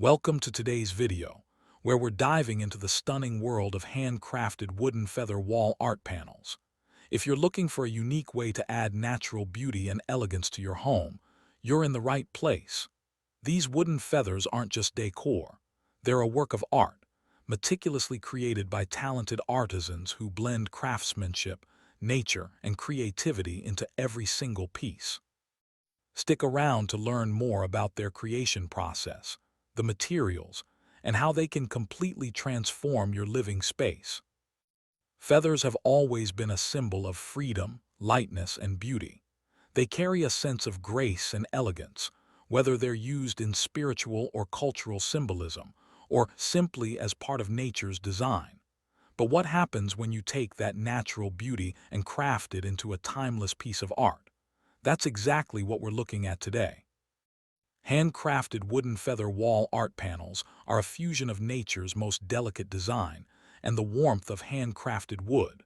Welcome to today's video, where we're diving into the stunning world of handcrafted wooden feather wall art panels. If you're looking for a unique way to add natural beauty and elegance to your home, you're in the right place. These wooden feathers aren't just decor. They're a work of art, meticulously created by talented artisans who blend craftsmanship, nature, and creativity into every single piece. Stick around to learn more about their creation process, the materials, and how they can completely transform your living space. Feathers have always been a symbol of freedom, lightness, and beauty. They carry a sense of grace and elegance, whether they're used in spiritual or cultural symbolism, or simply as part of nature's design. But what happens when you take that natural beauty and craft it into a timeless piece of art? That's exactly what we're looking at today. Handcrafted wooden feather wall art panels are a fusion of nature's most delicate design and the warmth of handcrafted wood.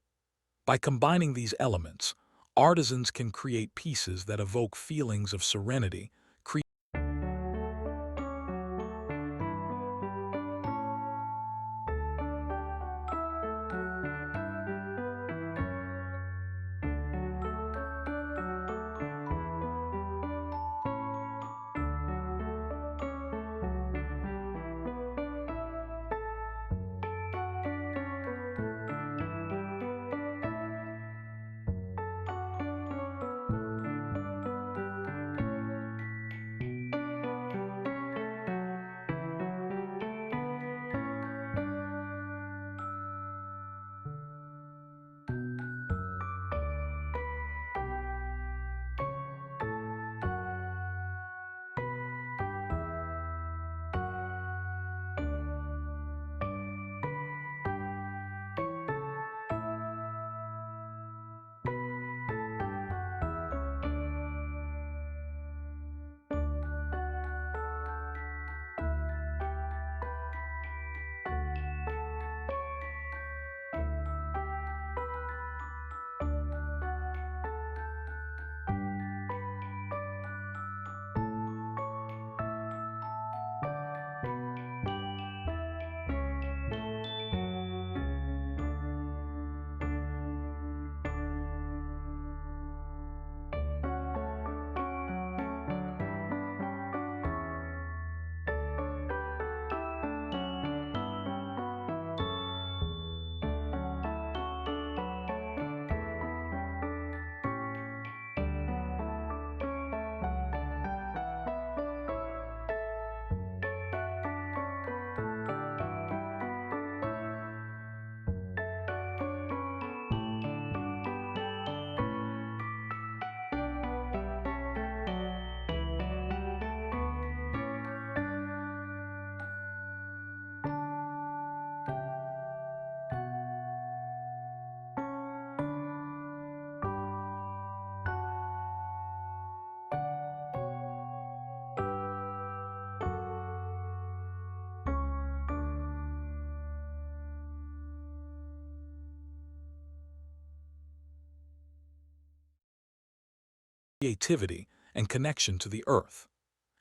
By combining these elements, artisans can create pieces that evoke feelings of serenity, creativity, and connection to the earth.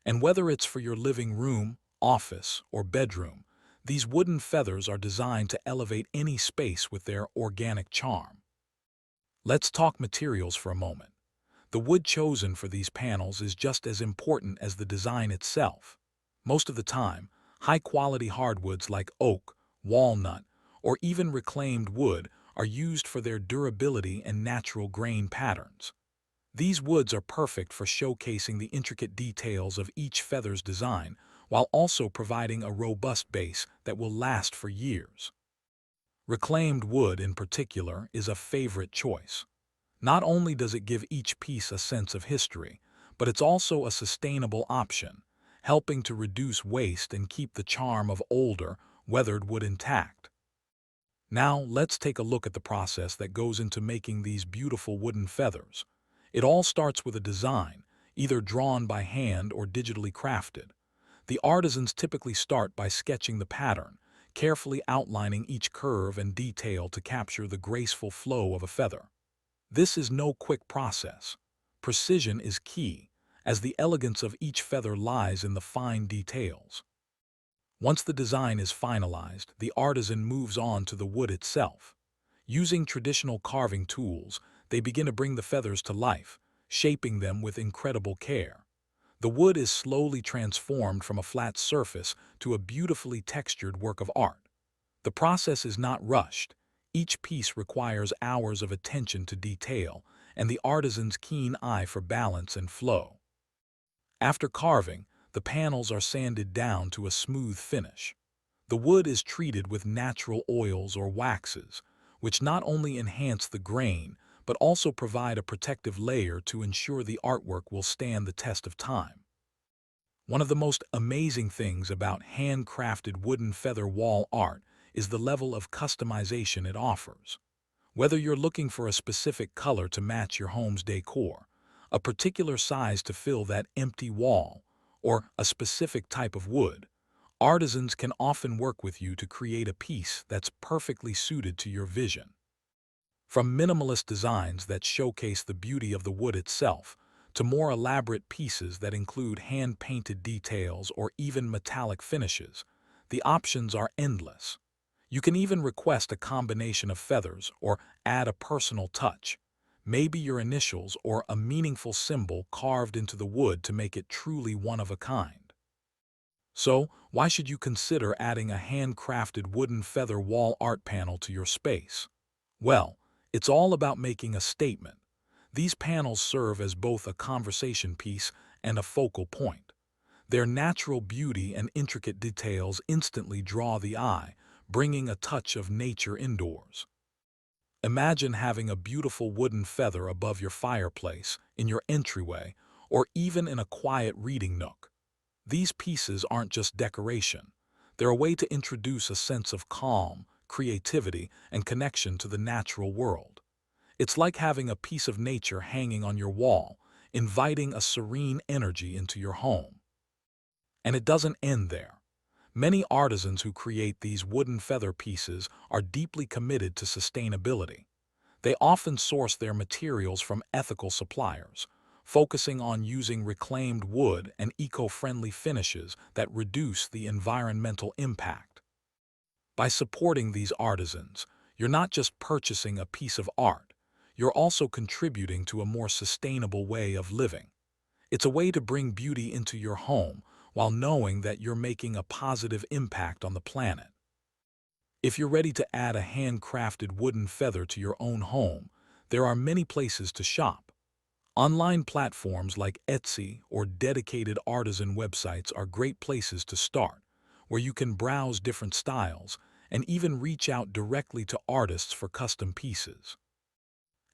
And whether it's for your living room, office, or bedroom, these wooden feathers are designed to elevate any space with their organic charm. Let's talk materials for a moment. The wood chosen for these panels is just as important as the design itself. Most of the time, high-quality hardwoods like oak, walnut, or even reclaimed wood are used for their durability and natural grain patterns. These woods are perfect for showcasing the intricate details of each feather's design, while also providing a robust base that will last for years. Reclaimed wood, in particular, is a favorite choice. Not only does it give each piece a sense of history, but it's also a sustainable option, helping to reduce waste and keep the charm of older, weathered wood intact. Now, let's take a look at the process that goes into making these beautiful wooden feathers. It all starts with a design, either drawn by hand or digitally crafted. The artisans typically start by sketching the pattern, carefully outlining each curve and detail to capture the graceful flow of a feather. This is no quick process. Precision is key, as the elegance of each feather lies in the fine details. Once the design is finalized, the artisan moves on to the wood itself. Using traditional carving tools, they begin to bring the feathers to life, shaping them with incredible care. The wood is slowly transformed from a flat surface to a beautifully textured work of art. The process is not rushed. Each piece requires hours of attention to detail and the artisan's keen eye for balance and flow. After carving, the panels are sanded down to a smooth finish. The wood is treated with natural oils or waxes, which not only enhance the grain, but also provide a protective layer to ensure the artwork will stand the test of time. One of the most amazing things about handcrafted wooden feather wall art is the level of customization it offers. Whether you're looking for a specific color to match your home's decor, a particular size to fill that empty wall, or a specific type of wood, artisans can often work with you to create a piece that's perfectly suited to your vision. From minimalist designs that showcase the beauty of the wood itself, to more elaborate pieces that include hand-painted details or even metallic finishes, the options are endless. You can even request a combination of feathers or add a personal touch, maybe your initials or a meaningful symbol carved into the wood to make it truly one of a kind. So, why should you consider adding a handcrafted wooden feather wall art panel to your space? Well, it's all about making a statement. These panels serve as both a conversation piece and a focal point. Their natural beauty and intricate details instantly draw the eye, bringing a touch of nature indoors. Imagine having a beautiful wooden feather above your fireplace, in your entryway, or even in a quiet reading nook. These pieces aren't just decoration. They're a way to introduce a sense of calm, creativity, and connection to the natural world. It's like having a piece of nature hanging on your wall, inviting a serene energy into your home. And it doesn't end there. Many artisans who create these wooden feather pieces are deeply committed to sustainability. They often source their materials from ethical suppliers, focusing on using reclaimed wood and eco-friendly finishes that reduce the environmental impact. By supporting these artisans, you're not just purchasing a piece of art, you're also contributing to a more sustainable way of living. It's a way to bring beauty into your home while knowing that you're making a positive impact on the planet. If you're ready to add a handcrafted wooden feather to your own home, there are many places to shop. Online platforms like Etsy or dedicated artisan websites are great places to start, where you can browse different styles and even reach out directly to artists for custom pieces.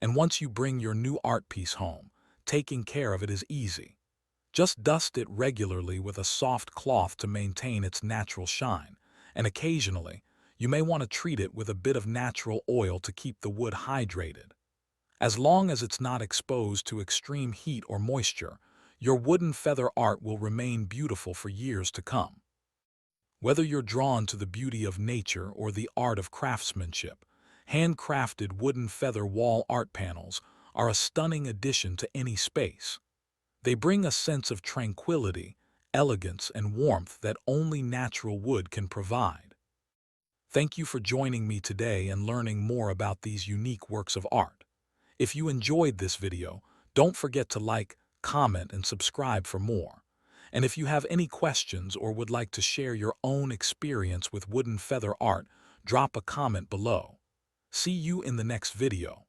And once you bring your new art piece home, taking care of it is easy. Just dust it regularly with a soft cloth to maintain its natural shine, and occasionally, you may want to treat it with a bit of natural oil to keep the wood hydrated. As long as it's not exposed to extreme heat or moisture, your wooden feather art will remain beautiful for years to come. Whether you're drawn to the beauty of nature or the art of craftsmanship, handcrafted wooden feather wall art panels are a stunning addition to any space. They bring a sense of tranquility, elegance, and warmth that only natural wood can provide. Thank you for joining me today and learning more about these unique works of art. If you enjoyed this video, don't forget to like, comment, and subscribe for more. And if you have any questions or would like to share your own experience with wooden feather art, drop a comment below. See you in the next video.